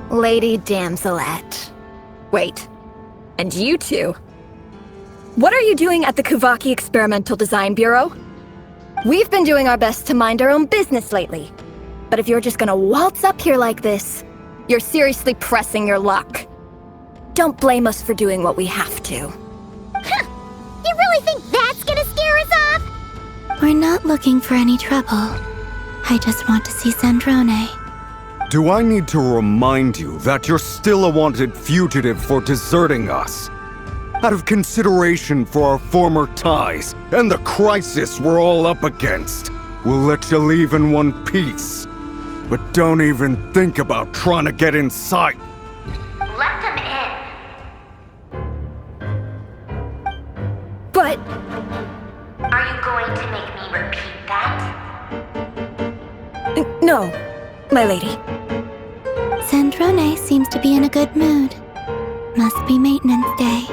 Lady Damselette. Wait, and you two? What are you doing at the Kuvaki Experimental Design Bureau? We've been doing our best to mind our own business lately. But if you're just gonna waltz up here like this, you're seriously pressing your luck. Don't blame us for doing what we have to. Huh! You really think that's gonna scare us off? We're not looking for any trouble. I just want to see Sandrone. Do I need to remind you that you're still a wanted fugitive for deserting us? Out of consideration for our former ties and the crisis we're all up against, we'll let you leave in one piece. But don't even think about trying to get inside. Let them in. But... Are you going to make me repeat that? No, my lady. Sandrone seems to be in a good mood. Must be maintenance day.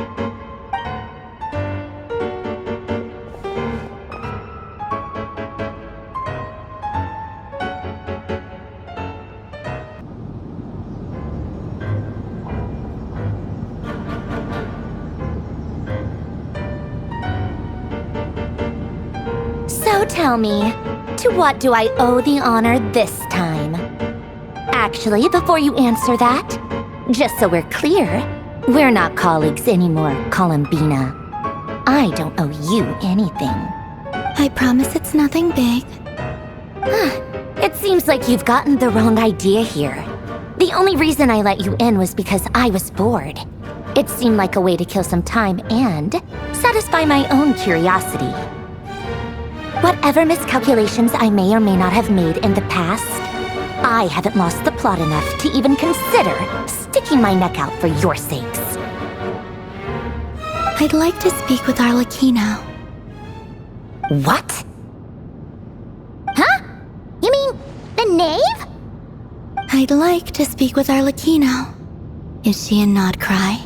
So tell me, to what do I owe the honor this time? Actually, before you answer that, just so we're clear, we're not colleagues anymore, Columbina. I don't owe you anything. I promise it's nothing big. It seems like you've gotten the wrong idea here. The only reason I let you in was because I was bored. It seemed like a way to kill some time and satisfy my own curiosity. Whatever miscalculations I may or may not have made in the past, I haven't lost the plot enough to even consider sticking my neck out for your sakes. I'd like to speak with Arlecchino. What? Huh? You mean the knave? I'd like to speak with Arlecchino. Is she in Nod-Krai?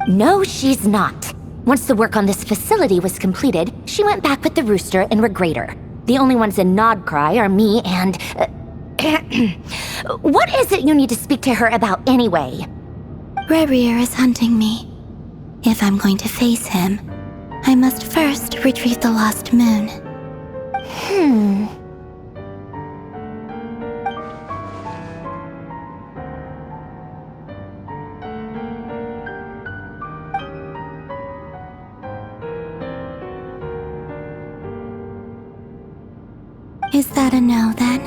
No, she's not. Once the work on this facility was completed, she went back with the rooster and Regrator. The only ones in Nod-Krai are me and... What is it you need to speak to her about anyway? Rächer is hunting me. If I'm going to face him, I must first retrieve the lost moon. Is that a no, then?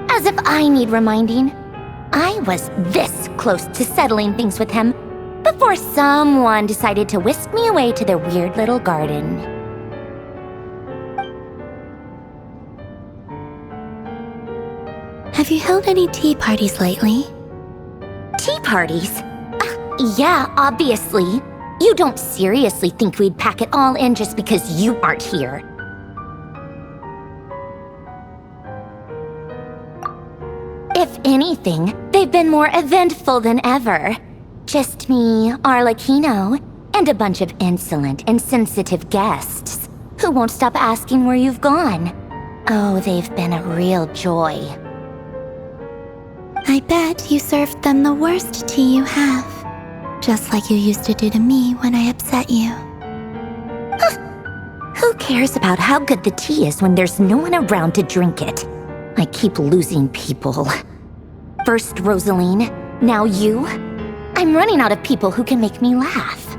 As if I need reminding. I was this close to settling things with him before someone decided to whisk me away to their weird little garden. Have you held any tea parties lately? Tea parties? Yeah, obviously. You don't seriously think we'd pack it all in just because you aren't here? If anything, they've been more eventful than ever. Just me, Arlecchino, and a bunch of insolent, insensitive guests who won't stop asking where you've gone. Oh, they've been a real joy. I bet you served them the worst tea you have. Just like you used to do to me when I upset you. Who cares about how good the tea is when there's no one around to drink it? I keep losing people. First Rosaline, now you. I'm running out of people who can make me laugh.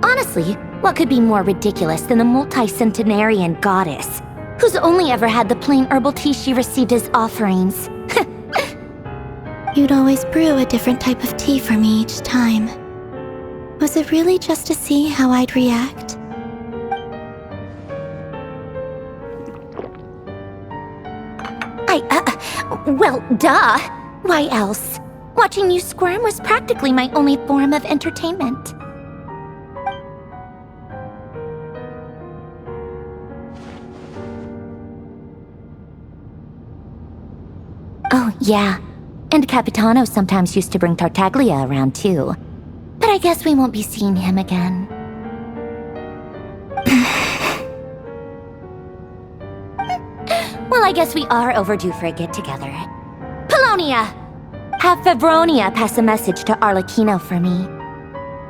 Honestly, what could be more ridiculous than a multi-centenarian goddess who's only ever had the plain herbal tea she received as offerings? You'd always brew a different type of tea for me each time. Was it really just to see how I'd react? Well, duh. Why else? Watching you squirm was practically my only form of entertainment. Oh, yeah. And Capitano sometimes used to bring Tartaglia around, too. But I guess we won't be seeing him again. Well, I guess we are overdue for a get-together. Polonia! Have Favronia pass a message to Arlecchino for me.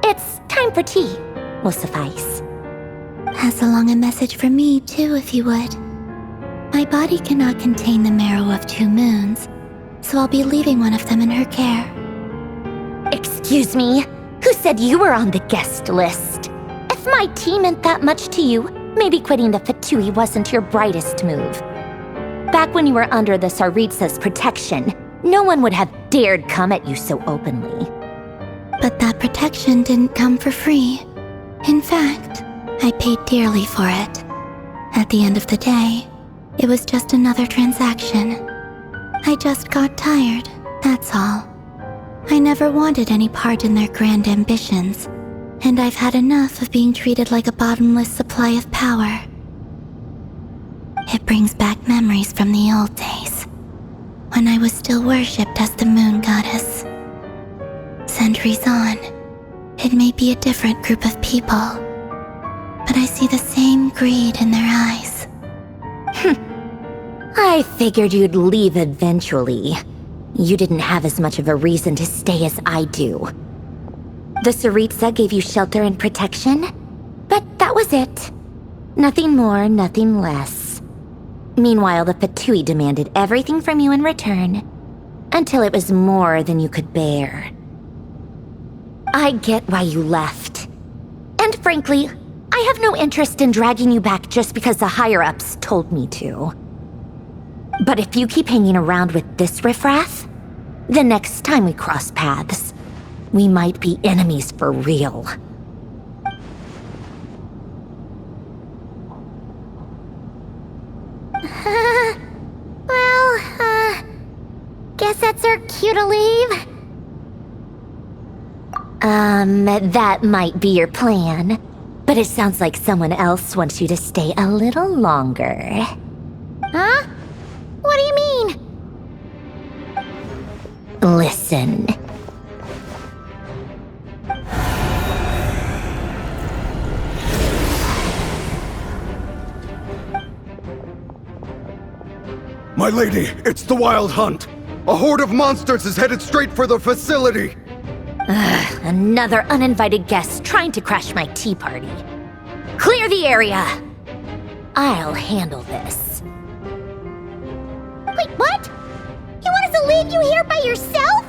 It's time for tea. Will suffice. Pass along a message for me, too, if you would. My body cannot contain the marrow of 2 moons, so I'll be leaving one of them in her care. Excuse me? Who said you were on the guest list? If my tea meant that much to you, maybe quitting the Fatui wasn't your brightest move. Back when you were under the Tsaritsa's protection, no one would have dared come at you so openly. But that protection didn't come for free. In fact, I paid dearly for it. At the end of the day, it was just another transaction. I just got tired, that's all. I never wanted any part in their grand ambitions, and I've had enough of being treated like a bottomless supply of power. It brings back memories from the old days, when I was still worshipped as the moon goddess. Centuries on, it may be a different group of people, but I see the same greed in their eyes. I figured you'd leave eventually. You didn't have as much of a reason to stay as I do. The Tsaritsa gave you shelter and protection, but that was it. Nothing more, nothing less. Meanwhile, the Fatui demanded everything from you in return, until it was more than you could bear. I get why you left. And frankly, I have no interest in dragging you back just because the higher-ups told me to. But if you keep hanging around with this riffraff, the next time we cross paths, we might be enemies for real. Guess that's our cue to leave. That might be your plan, but it sounds like someone else wants you to stay a little longer. Huh? What do you mean? Listen. My lady, it's the Wild Hunt! A horde of monsters is headed straight for the facility! Another uninvited guest trying to crash my tea party. Clear the area! I'll handle this. Wait, what? You want us to leave you here by yourself?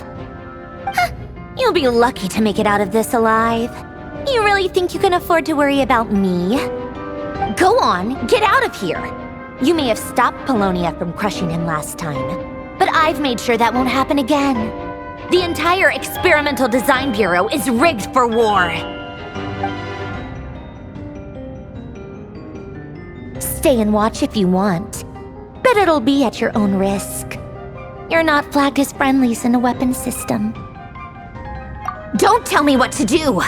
Huh, you'll be lucky to make it out of this alive. You really think you can afford to worry about me? Go on, get out of here! You may have stopped Polonia from crushing him last time, but I've made sure that won't happen again. The entire Experimental Design Bureau is rigged for war. Stay and watch if you want, but it'll be at your own risk. You're not flagged as friendlies in the weapons system. Don't tell me what to do!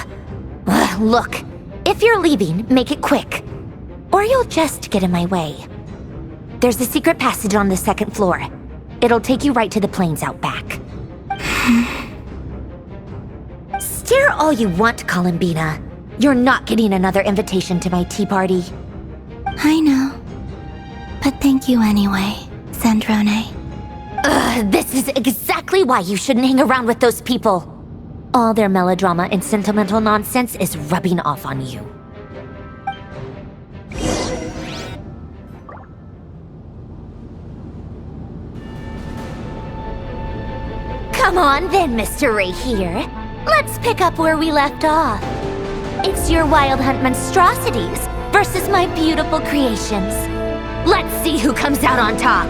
Look, if you're leaving, make it quick, or you'll just get in my way. There's a secret passage on the 2nd floor. It'll take you right to the plains out back. Stare all you want, Columbina. You're not getting another invitation to my tea party. I know. But thank you anyway, Sandrone. This is exactly why you shouldn't hang around with those people. All their melodrama and sentimental nonsense is rubbing off on you. Come on then, Mr. Ray here. Let's pick up where we left off. It's your Wild Hunt monstrosities versus my beautiful creations. Let's see who comes out on top.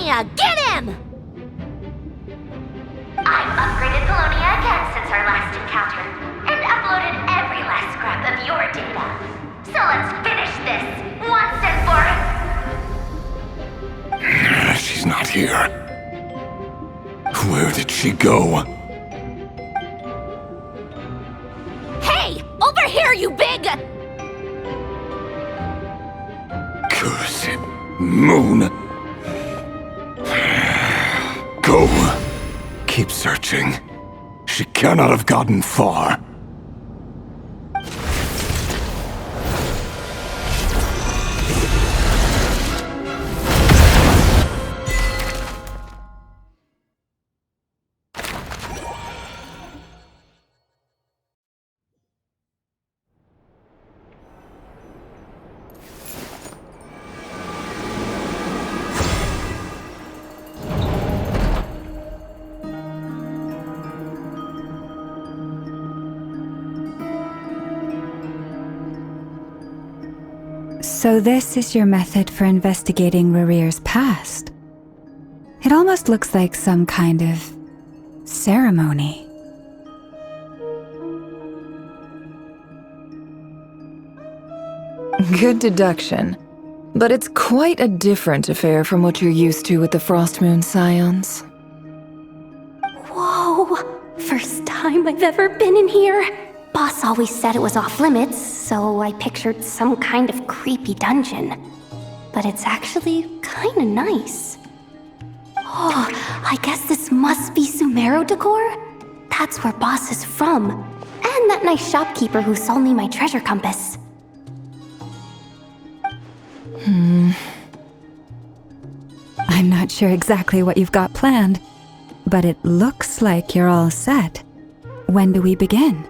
Polonia, get him! I've upgraded Polonia again since our last encounter, and uploaded every last scrap of your data. So let's finish this, once and for... She's not here. Where did she go? Hey! Over here, you big... Cursed moon. Go. Keep searching. She cannot have gotten far. So this is your method for investigating Rächer's past? It almost looks like some kind of ceremony. Good deduction. But it's quite a different affair from what you're used to with the Frost Moon Scions. Whoa! First time I've ever been in here. Boss always said it was off limits, so I pictured some kind of creepy dungeon. But it's actually kinda nice. Oh, I guess this must be Sumero decor? That's where Boss is from. And that nice shopkeeper who sold me my treasure compass. I'm not sure exactly what you've got planned, but it looks like you're all set. When do we begin?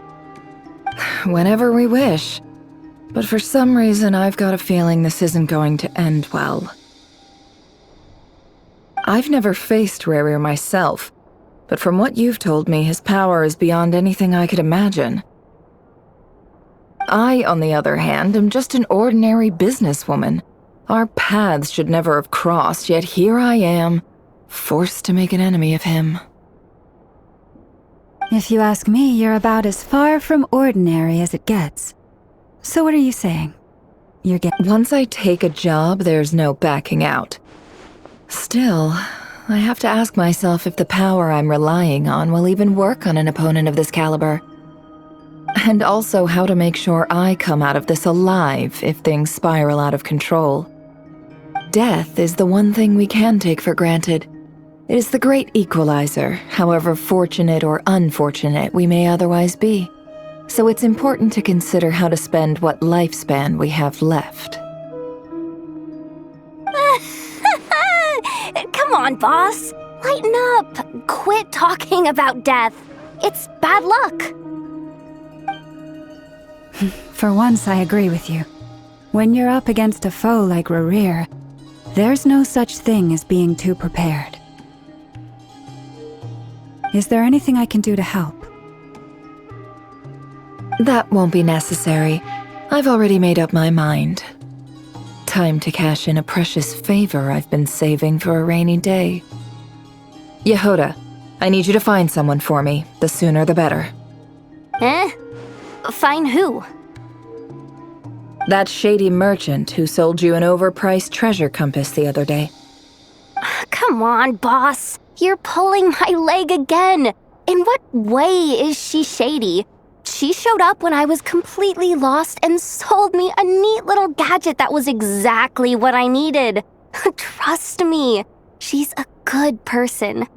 Whenever we wish. But for some reason, I've got a feeling this isn't going to end well. I've never faced Rächer myself, but from what you've told me, his power is beyond anything I could imagine. I, on the other hand, am just an ordinary businesswoman. Our paths should never have crossed, yet here I am, forced to make an enemy of him. If you ask me, you're about as far from ordinary as it gets. So what are you saying? You're getting... Once I take a job, there's no backing out. Still, I have to ask myself if the power I'm relying on will even work on an opponent of this caliber. And also how to make sure I come out of this alive if things spiral out of control. Death is the one thing we can take for granted. It is the great equalizer, however fortunate or unfortunate we may otherwise be. So it's important to consider how to spend what lifespan we have left. Come on, boss. Lighten up. Quit talking about death. It's bad luck. For once, I agree with you. When you're up against a foe like Rächer, there's no such thing as being too prepared. Is there anything I can do to help? That won't be necessary. I've already made up my mind. Time to cash in a precious favor I've been saving for a rainy day. Yehoda, I need you to find someone for me. The sooner the better. Find who? That shady merchant who sold you an overpriced treasure compass the other day. Come on, boss. You're pulling my leg again. In what way is she shady? She showed up when I was completely lost and sold me a neat little gadget that was exactly what I needed. Trust me, she's a good person.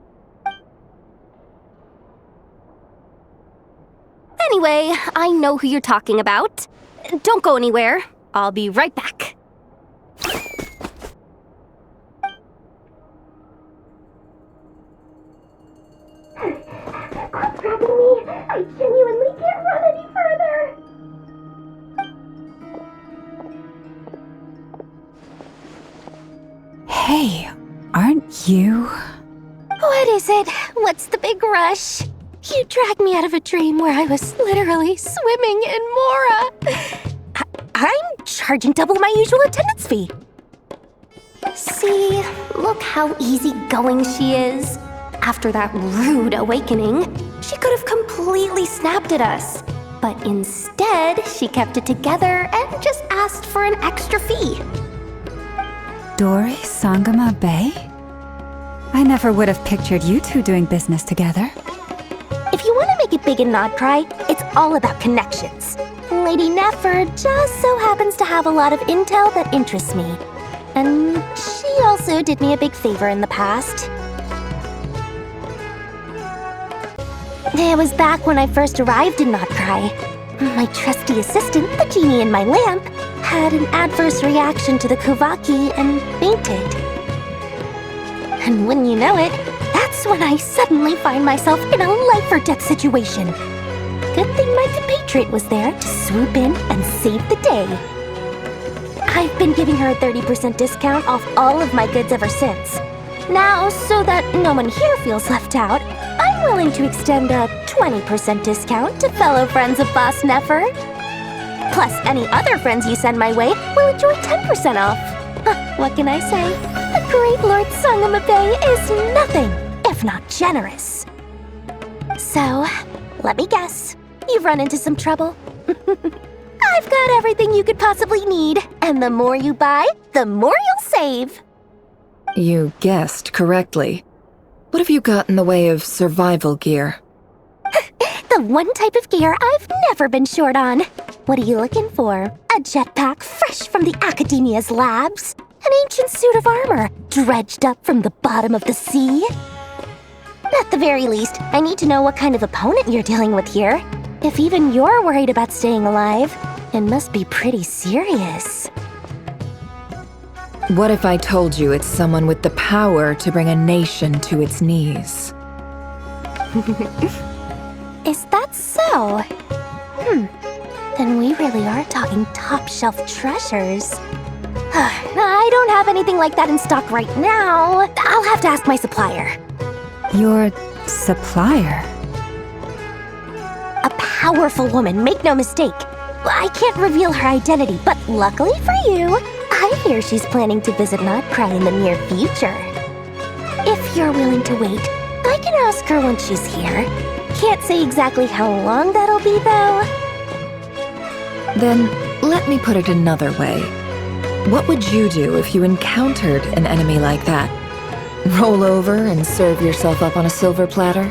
Anyway, I know who you're talking about. Don't go anywhere. I'll be right back. Quit grabbing me. I genuinely can't run any further. Hey, aren't you? What is it? What's the big rush? You dragged me out of a dream where I was literally swimming in Mora. I'm charging double my usual attendance fee. See, look how easygoing she is. After that rude awakening, she could have completely snapped at us. But instead, she kept it together and just asked for an extra fee. Dori Sangama Bay? I never would have pictured you two doing business together. If you want to make it big in Nod-Krai, it's all about connections. Lady Nefer just so happens to have a lot of intel that interests me. And she also did me a big favor in the past. It was back when I first arrived in Nod-Krai. My trusty assistant, the genie in my lamp, had an adverse reaction to the Kuvaki and fainted. And wouldn't you know it, that's when I suddenly find myself in a life-or-death situation. Good thing my compatriot was there to swoop in and save the day. I've been giving her a 30% discount off all of my goods ever since. Now, so that no one here feels left out, I'm willing to extend a 20% discount to fellow friends of Boss Nefer. Plus, any other friends you send my way will enjoy 10% off. What can I say? The great Lord Sangamabe is nothing if not generous. So, let me guess. You've run into some trouble? I've got everything you could possibly need, and the more you buy, the more you'll save. You guessed correctly. What have you got in the way of survival gear? The one type of gear I've never been short on. What are you looking for? A jetpack fresh from the Academia's labs? An ancient suit of armor dredged up from the bottom of the sea? At the very least, I need to know what kind of opponent you're dealing with here. If even you're worried about staying alive, it must be pretty serious. What if I told you it's someone with the power to bring a nation to its knees? Is that so? Then we really are talking top-shelf treasures. I don't have anything like that in stock right now. I'll have to ask my supplier. Your supplier? A powerful woman, make no mistake. I can't reveal her identity, but luckily for you, I hear she's planning to visit Nod-Krai in the near future. If you're willing to wait, I can ask her once she's here. Can't say exactly how long that'll be, though. Then, let me put it another way. What would you do if you encountered an enemy like that? Roll over and serve yourself up on a silver platter?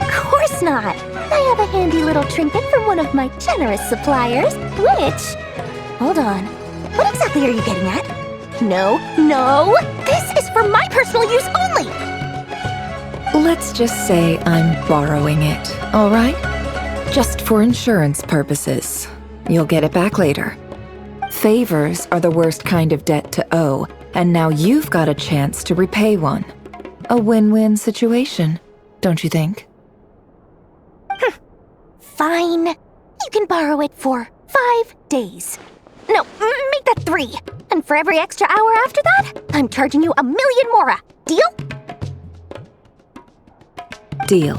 Of course not! I have a handy little trinket from one of my generous suppliers, which... Hold on. What exactly are you getting at? No, this is for my personal use only! Let's just say I'm borrowing it, all right? Just for insurance purposes. You'll get it back later. Favors are the worst kind of debt to owe, and now you've got a chance to repay one. A win-win situation, don't you think? Fine. You can borrow it for 5 days. No, make that 3. And for every extra hour after that, I'm charging you 1,000,000 mora. Deal? Deal.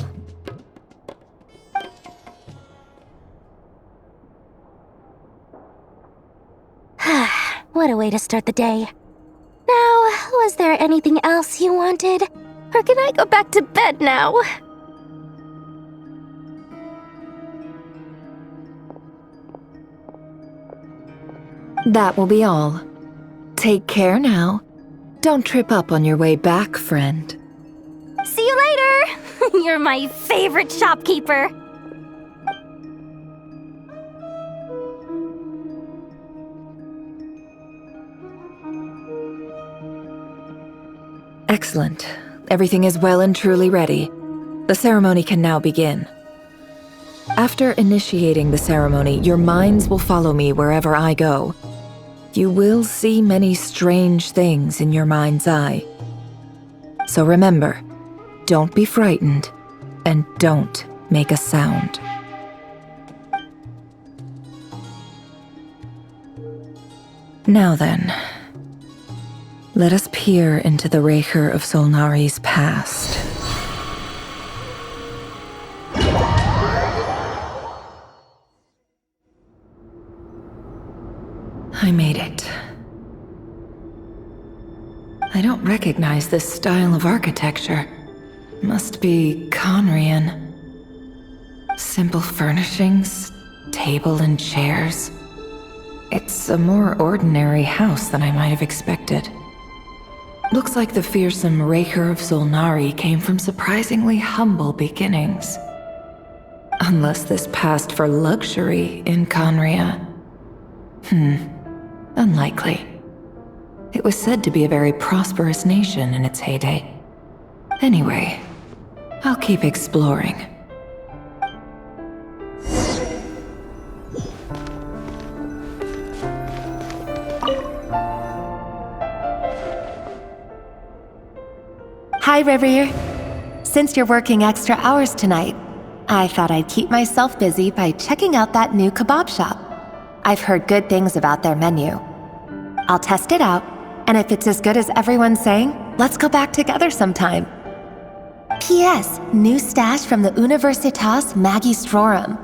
What a way to start the day. Now, was there anything else you wanted? Or can I go back to bed now? That will be all. Take care now. Don't trip up on your way back, friend. See you later! You're my favorite shopkeeper! Excellent. Everything is well and truly ready. The ceremony can now begin. After initiating the ceremony, your minds will follow me wherever I go. You will see many strange things in your mind's eye. So remember, don't be frightened, and don't make a sound. Now then, let us peer into the Rächer of Solnari's past. I made it. I don't recognize this style of architecture. Must be Conrian. Simple furnishings, table and chairs. It's a more ordinary house than I might have expected. Looks like the fearsome Rächer of Solnari came from surprisingly humble beginnings. Unless this passed for luxury in Conria. Unlikely. It was said to be a very prosperous nation in its heyday. Anyway, I'll keep exploring. Hi, Rivier. Since you're working extra hours tonight, I thought I'd keep myself busy by checking out that new kebab shop. I've heard good things about their menu. I'll test it out, and if it's as good as everyone's saying, let's go back together sometime. P.S. New stash from the Universitas Magistrorum.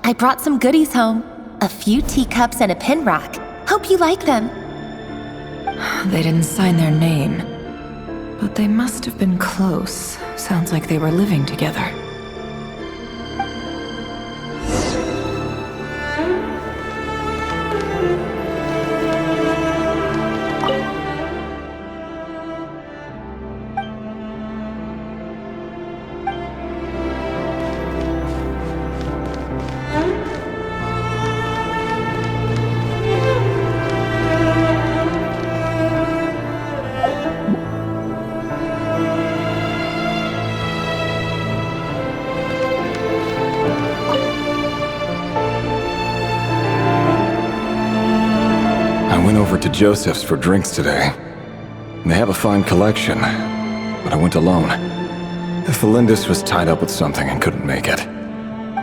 I brought some goodies home. A few teacups and a pin rack. Hope you like them. They didn't sign their name. But they must have been close. Sounds like they were living together. To Joseph's for drinks today. They have a fine collection, but I went alone. Felindus was tied up with something and couldn't make it.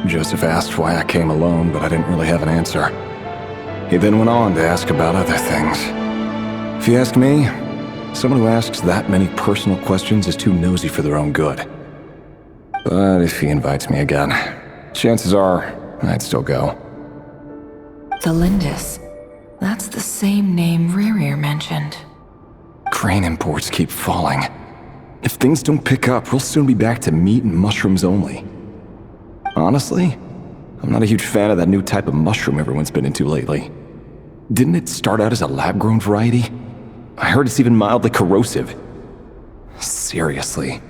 Joseph asked why I came alone, but I didn't really have an answer. He then went on to ask about other things. If you ask me, someone who asks that many personal questions is too nosy for their own good. But if he invites me again, chances are I'd still go. Felindus. That's the same name Rächer mentioned. Grain imports keep falling. If things don't pick up, we'll soon be back to meat and mushrooms only. Honestly, I'm not a huge fan of that new type of mushroom everyone's been into lately. Didn't it start out as a lab-grown variety? I heard it's even mildly corrosive. Seriously,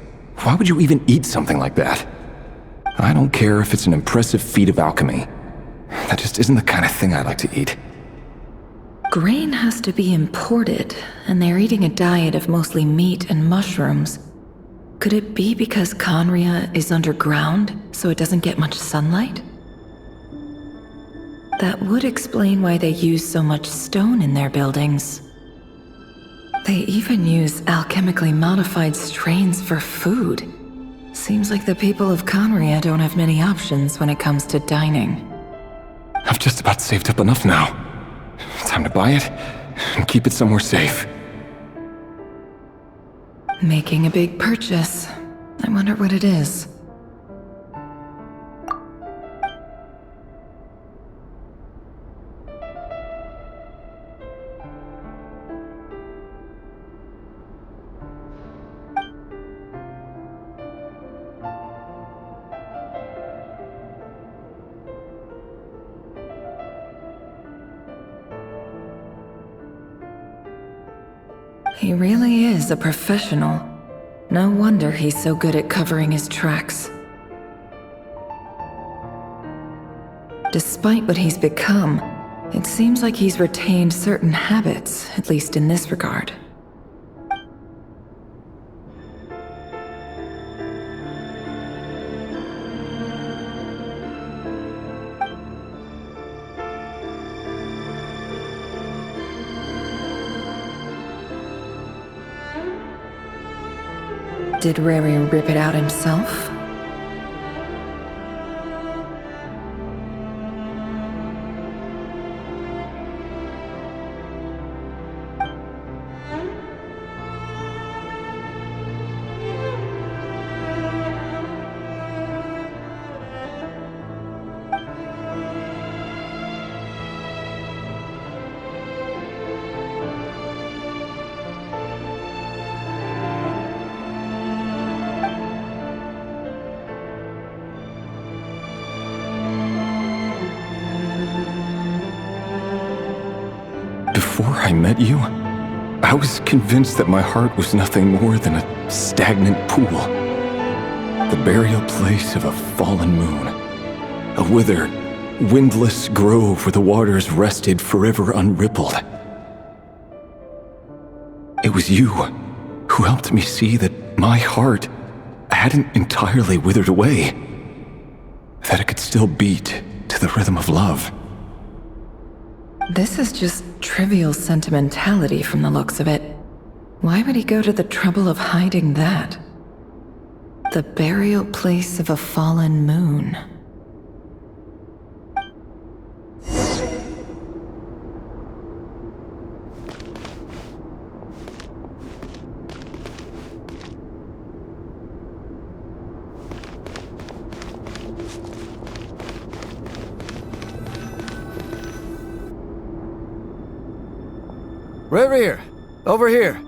why would you even eat something like that? I don't care if it's an impressive feat of alchemy. That just isn't the kind of thing I like to eat. Grain has to be imported, and they're eating a diet of mostly meat and mushrooms. Could it be because Conria is underground, so it doesn't get much sunlight? That would explain why they use so much stone in their buildings. They even use alchemically modified strains for food. Seems like the people of Conria don't have many options when it comes to dining. I've just about saved up enough now. Time to buy it and keep it somewhere safe. Making a big purchase. I wonder what it is. He really is a professional. No wonder he's so good at covering his tracks. Despite what he's become, it seems like he's retained certain habits, at least in this regard. Did Rächer rip it out himself? before I met you, I was convinced that my heart was nothing more than a stagnant pool. The burial place of a fallen moon. A withered, windless grove where the waters rested forever unrippled. It was you who helped me see that my heart hadn't entirely withered away. That it could still beat to the rhythm of love. This is just trivial sentimentality from the looks of it. Why would he go to the trouble of hiding that? The burial place of a fallen moon. Rächer, over here.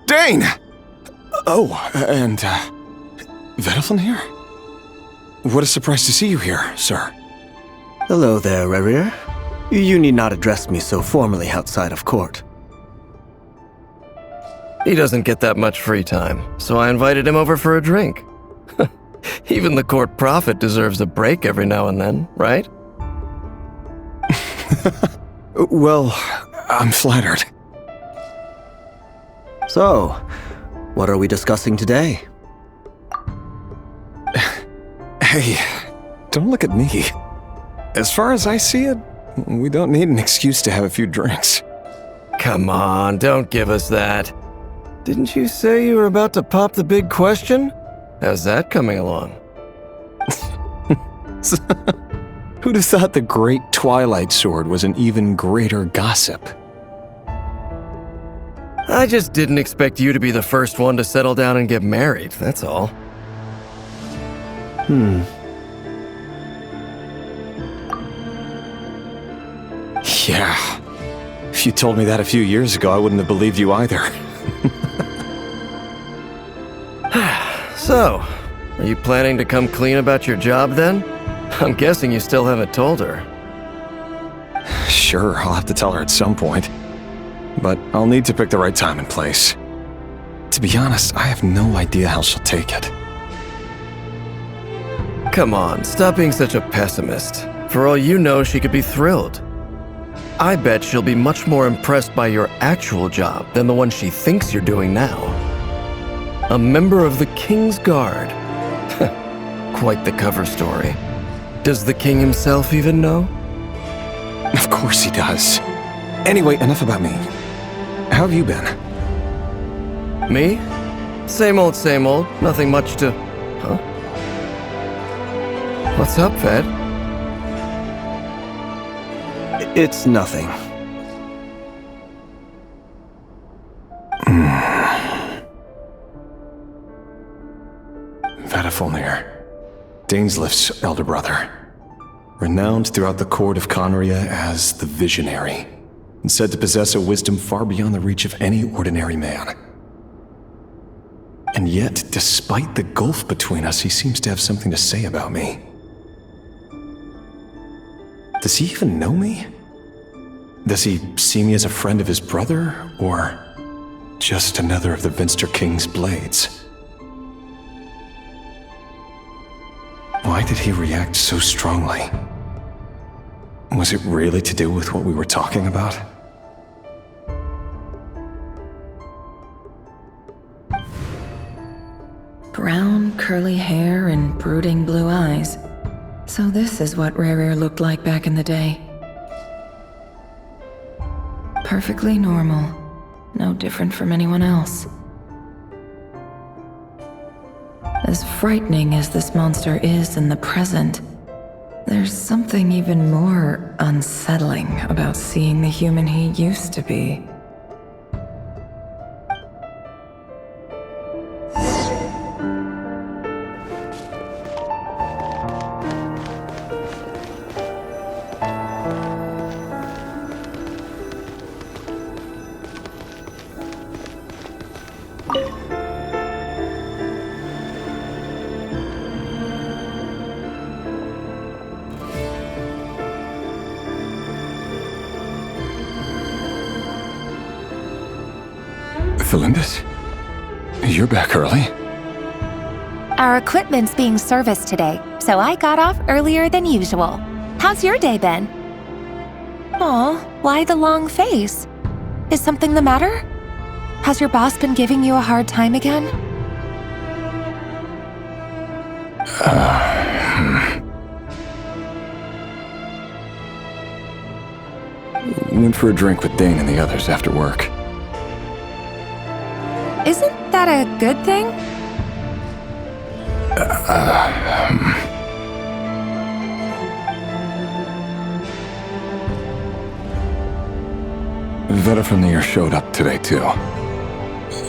Dane! Oh, and, Welkin here? What a surprise to see you here, sir. Hello there, Rächer. You need not address me so formally outside of court. He doesn't get that much free time, so I invited him over for a drink. Even the court prophet deserves a break every now and then, right? Well, I'm flattered. So, what are we discussing today? Hey, don't look at me. As far as I see it, we don't need an excuse to have a few drinks. Come on, don't give us that. Didn't you say you were about to pop the big question? How's that coming along? Who'd have thought the great Twilight Sword was an even greater gossip? I just didn't expect you to be the first one to settle down and get married, that's all. Yeah. If you told me that a few years ago, I wouldn't have believed you either. So, are you planning to come clean about your job then? I'm guessing you still haven't told her. Sure, I'll have to tell her at some point. But I'll need to pick the right time and place. To be honest, I have no idea how she'll take it. Come on, stop being such a pessimist. For all you know, she could be thrilled. I bet she'll be much more impressed by your actual job than the one she thinks you're doing now. A member of the King's Guard. Quite the cover story. Does the king himself even know? Of course he does. Anyway, enough about me. How have you been? Me? Same old, same old. Nothing much to... Huh? What's up, Fed? It's nothing. Welkin, Dainslift's elder brother. Renowned throughout the court of Conria as the Visionary, and said to possess a wisdom far beyond the reach of any ordinary man. And yet, despite the gulf between us, he seems to have something to say about me. Does he even know me? Does he see me as a friend of his brother, or just another of the Vinster King's blades? Why did he react so strongly? Was it really to do with what we were talking about? Brown, curly hair and brooding blue eyes. So this is what Rächer looked like back in the day. Perfectly normal. No different from anyone else. As frightening as this monster is in the present, there's something even more unsettling about seeing the human he used to be. Felindis? You're back early? Our equipment's being serviced today, so I got off earlier than usual. How's your day been? Aw, why the long face? Is something the matter? Has your boss been giving you a hard time again? Went for a drink with Dane and the others after work. Isn't that a good thing? Vetafamnir showed up today, too.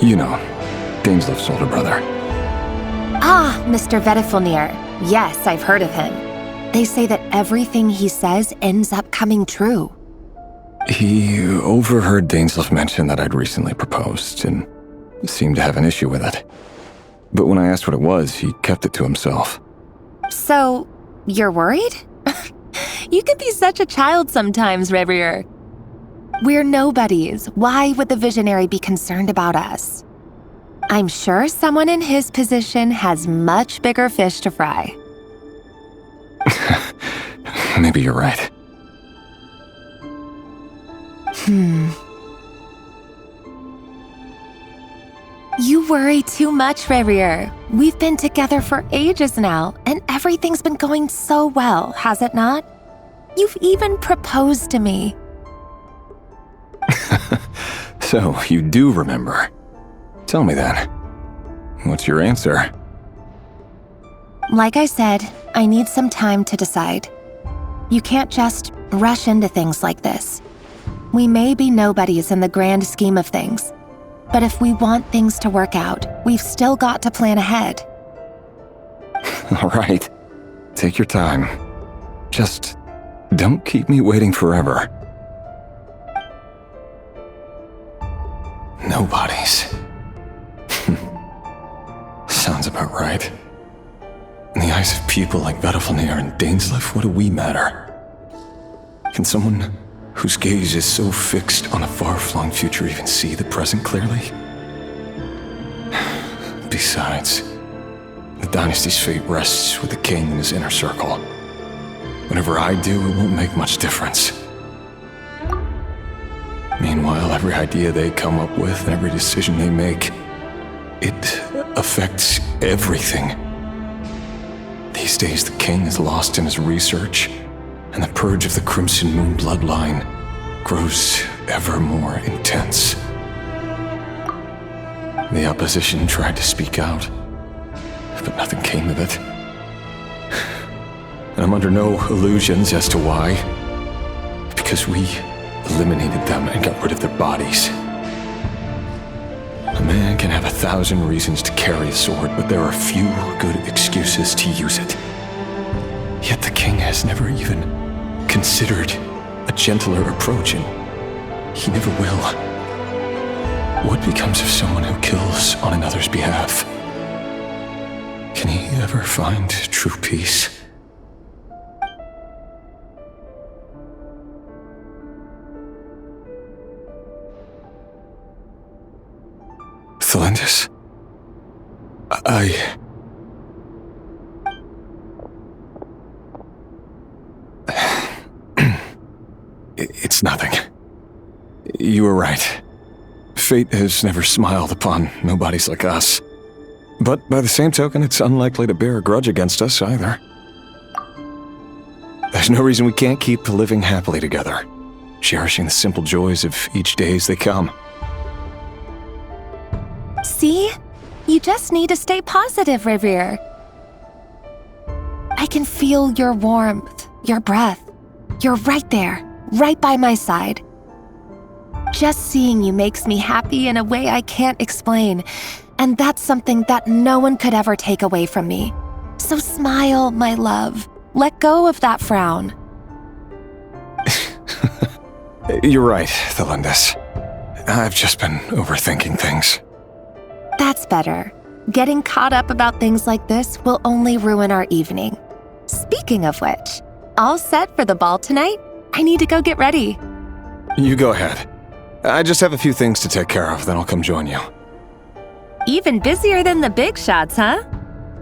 You know, Dainsleif's older brother. Ah, Mr. Vetafamnir. Yes, I've heard of him. They say that everything he says ends up coming true. He overheard Dainsleif mention that I'd recently proposed, and seemed to have an issue with it. But when I asked what it was, he kept it to himself. So, you're worried? You could be such a child sometimes, Revier. We're nobodies. Why would the visionary be concerned about us? I'm sure someone in his position has much bigger fish to fry. Maybe you're right. You worry too much, Revier. We've been together for ages now, and everything's been going so well, has it not? You've even proposed to me. So, you do remember. Tell me then. What's your answer? Like I said, I need some time to decide. You can't just rush into things like this. We may be nobodies in the grand scheme of things, but if we want things to work out, we've still got to plan ahead. All right. Take your time. Just don't keep me waiting forever. Nobodies. Sounds about right. In the eyes of people like Vetafamnir and Dainsleif, what do we matter? Can someone whose gaze is so fixed on a far-flung future even see the present clearly? Besides, the dynasty's fate rests with the king and his inner circle. Whatever I do, it won't make much difference. Meanwhile, every idea they come up with and every decision they make, it affects everything. These days, the king is lost in his research, and the purge of the Crimson Moon bloodline grows ever more intense. The opposition tried to speak out, but nothing came of it. And I'm under no illusions as to why. Because we eliminated them and got rid of their bodies. A man can have 1,000 reasons to carry a sword, but there are few good excuses to use it. Yet the king has never even considered a gentler approach, and he never will. What becomes of someone who kills on another's behalf? Can he ever find true peace? Felindis? It's nothing. You were right. Fate has never smiled upon nobodies like us. But by the same token, it's unlikely to bear a grudge against us either. There's no reason we can't keep living happily together, cherishing the simple joys of each day as they come. See? You just need to stay positive, Revier. I can feel your warmth, your breath. You're right there, right by my side. Just seeing you makes me happy in a way I can't explain, and that's something that no one could ever take away from me. So smile, my love. Let go of that frown. You're right, Felindis. I've just been overthinking things. That's better. Getting caught up about things like this will only ruin our evening. Speaking of which, all set for the ball tonight? I need to go get ready. You go ahead. I just have a few things to take care of, then I'll come join you. Even busier than the big shots, huh?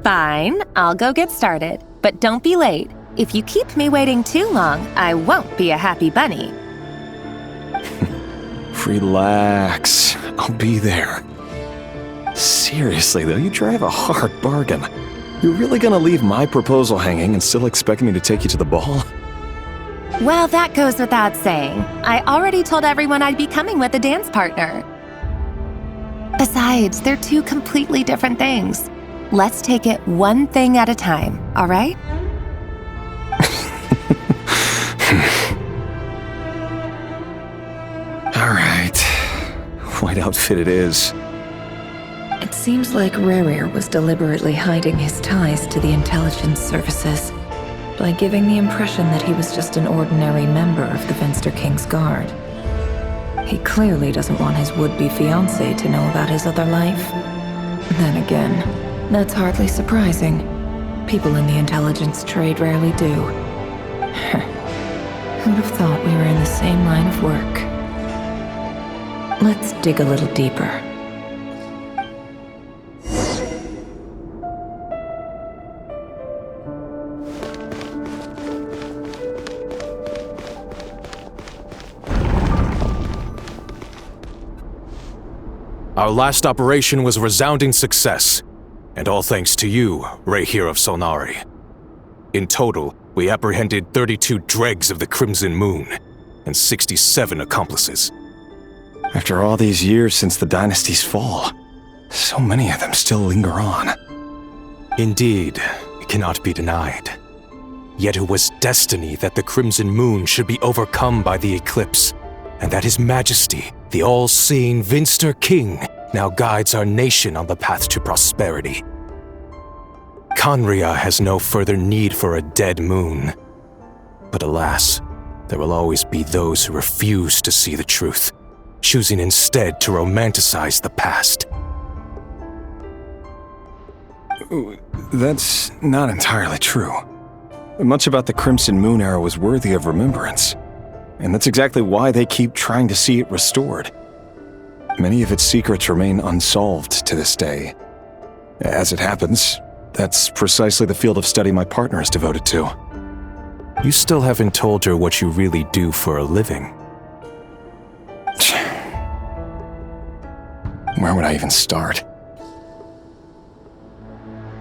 Fine, I'll go get started. But don't be late. If you keep me waiting too long, I won't be a happy bunny. Relax. I'll be there. Seriously, though, you drive a hard bargain. You're really gonna leave my proposal hanging and still expect me to take you to the ball? Well, that goes without saying. I already told everyone I'd be coming with a dance partner. Besides, they're two completely different things. Let's take it one thing at a time, all right? All right. White outfit it is. It seems like Rächer was deliberately hiding his ties to the intelligence services by giving the impression that he was just an ordinary member of the Venster King's Guard. He clearly doesn't want his would-be fiancée to know about his other life. Then again, that's hardly surprising. People in the intelligence trade rarely do. Who'd have thought we were in the same line of work? Let's dig a little deeper. Our last operation was a resounding success, and all thanks to you, Rächer of Solnari. In total, we apprehended 32 dregs of the Crimson Moon, and 67 accomplices. After all these years since the dynasty's fall, so many of them still linger on. Indeed, it cannot be denied. Yet it was destiny that the Crimson Moon should be overcome by the eclipse, and that His Majesty, the all-seeing Venster King, now guides our nation on the path to prosperity. Khaenri'ah has no further need for a dead moon. But alas, there will always be those who refuse to see the truth, choosing instead to romanticize the past. That's not entirely true. Much about the Crimson Moon era was worthy of remembrance, and that's exactly why they keep trying to see it restored. Many of its secrets remain unsolved to this day. As it happens, that's precisely the field of study my partner is devoted to. You still haven't told her what you really do for a living. Where would I even start?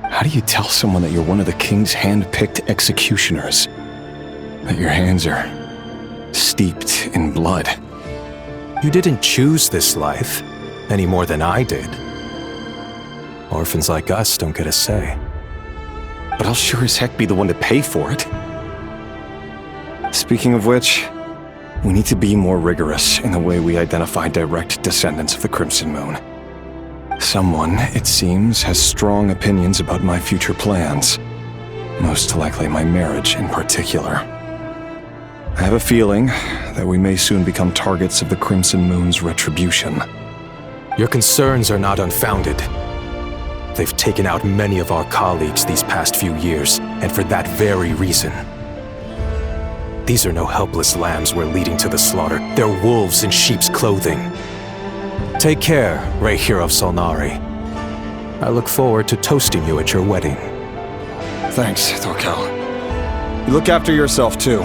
How do you tell someone that you're one of the king's hand-picked executioners? That your hands are steeped in blood? You didn't choose this life, any more than I did. Orphans like us don't get a say. But I'll sure as heck be the one to pay for it. Speaking of which, we need to be more rigorous in the way we identify direct descendants of the Crimson Moon. Someone, it seems, has strong opinions about my future plans. Most likely my marriage in particular. I have a feeling that we may soon become targets of the Crimson Moon's retribution. Your concerns are not unfounded. They've taken out many of our colleagues these past few years, and for that very reason. These are no helpless lambs we're leading to the slaughter. They're wolves in sheep's clothing. Take care, Rächer of Solnari. I look forward to toasting you at your wedding. Thanks, Thorkel. You look after yourself, too.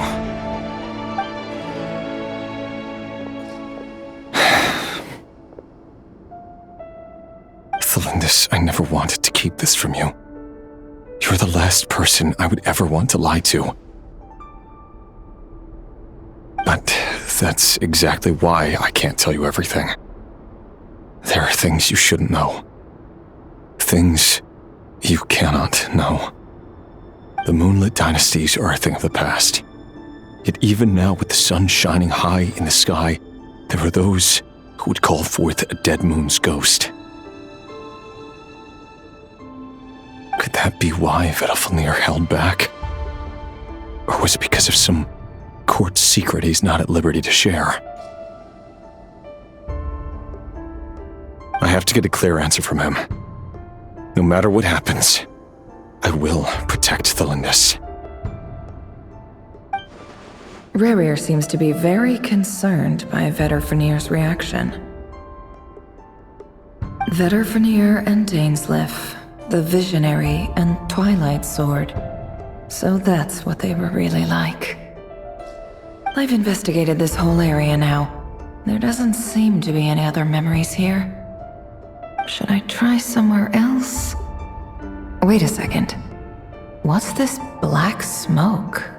Thelindis, I never wanted to keep this from you. You're the last person I would ever want to lie to. But that's exactly why I can't tell you everything. There are things you shouldn't know. Things you cannot know. The moonlit dynasties are a thing of the past. Yet even now, with the sun shining high in the sky, there are those who would call forth a dead moon's ghost. Could that be why Welkin held back? Or was it because of some court secret he's not at liberty to share? I have to get a clear answer from him. No matter what happens, I will protect Thelindis. Rächer seems to be very concerned by Vetterfenir's reaction. Vetterfenir and Dainsleif, the Visionary and Twilight Sword. So that's what they were really like. I've investigated this whole area now. There doesn't seem to be any other memories here. Should I try somewhere else? Wait a second. What's this black smoke?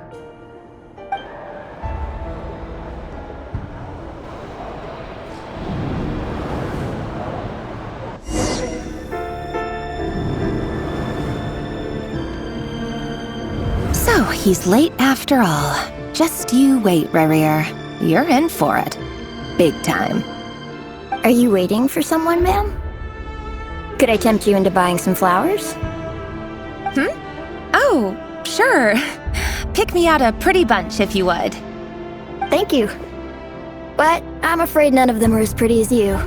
So, he's late after all. Just you wait, Rächer. You're in for it. Big time. Are you waiting for someone, ma'am? Could I tempt you into buying some flowers? Oh, sure. Pick me out a pretty bunch if you would. Thank you. But I'm afraid none of them are as pretty as you.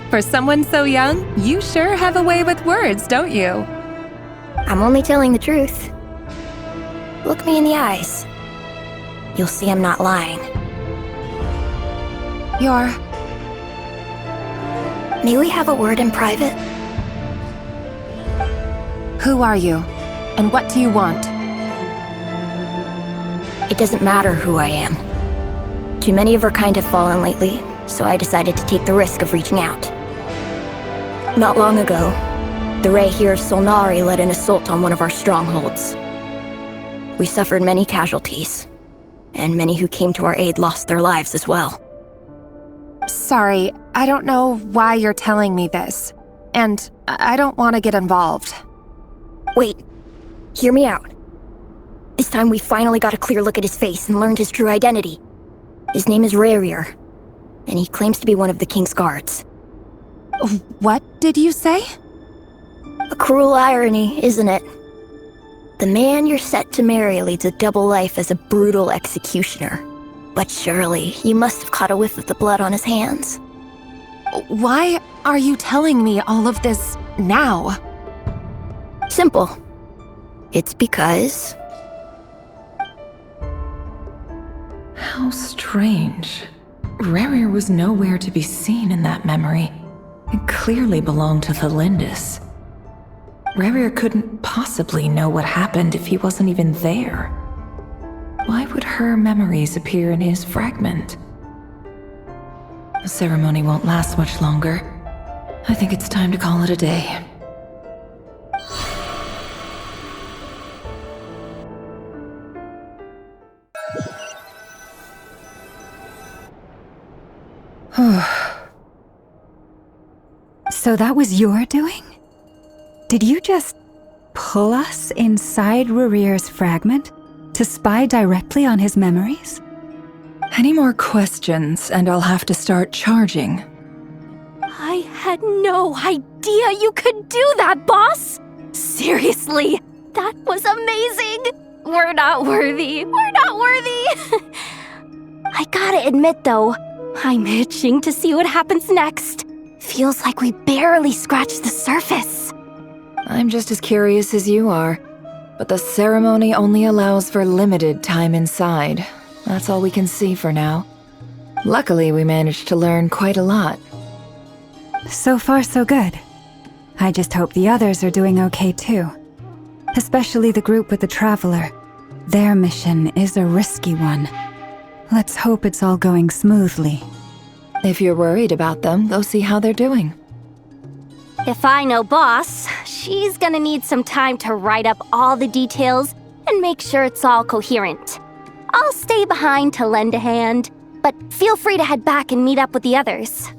For someone so young, you sure have a way with words, don't you? I'm only telling the truth. Look me in the eyes. You'll see I'm not lying. May we have a word in private? Who are you? And what do you want? It doesn't matter who I am. Too many of her kind have fallen lately, so I decided to take the risk of reaching out. Not long ago, the Rächer of Solnari led an assault on one of our strongholds. We suffered many casualties, and many who came to our aid lost their lives as well. Sorry, I don't know why you're telling me this. And I don't want to get involved. Wait, hear me out. This time we finally got a clear look at his face and learned his true identity. His name is Rächer, and he claims to be one of the King's guards. What did you say? A cruel irony, isn't it? The man you're set to marry leads a double life as a brutal executioner. But surely, you must have caught a whiff of the blood on his hands. Why are you telling me all of this now? Simple. It's because... How strange. Rächer was nowhere to be seen in that memory. It clearly belonged to Thelindis. Rächer couldn't possibly know what happened if he wasn't even there. Why would her memories appear in his fragment? The ceremony won't last much longer. I think it's time to call it a day. So that was your doing? Did you just pull us inside Rächer's fragment to spy directly on his memories? Any more questions, and I'll have to start charging. I had no idea you could do that, boss! Seriously, that was amazing! We're not worthy. We're not worthy! I gotta admit, though, I'm itching to see what happens next. Feels like we barely scratched the surface. I'm just as curious as you are, but the ceremony only allows for limited time inside. That's all we can see for now. Luckily, we managed to learn quite a lot. So far, so good. I just hope the others are doing okay too. Especially the group with the Traveler. Their mission is a risky one. Let's hope it's all going smoothly. If you're worried about them, go see how they're doing. If I know boss, she's gonna need some time to write up all the details and make sure it's all coherent. I'll stay behind to lend a hand, but feel free to head back and meet up with the others.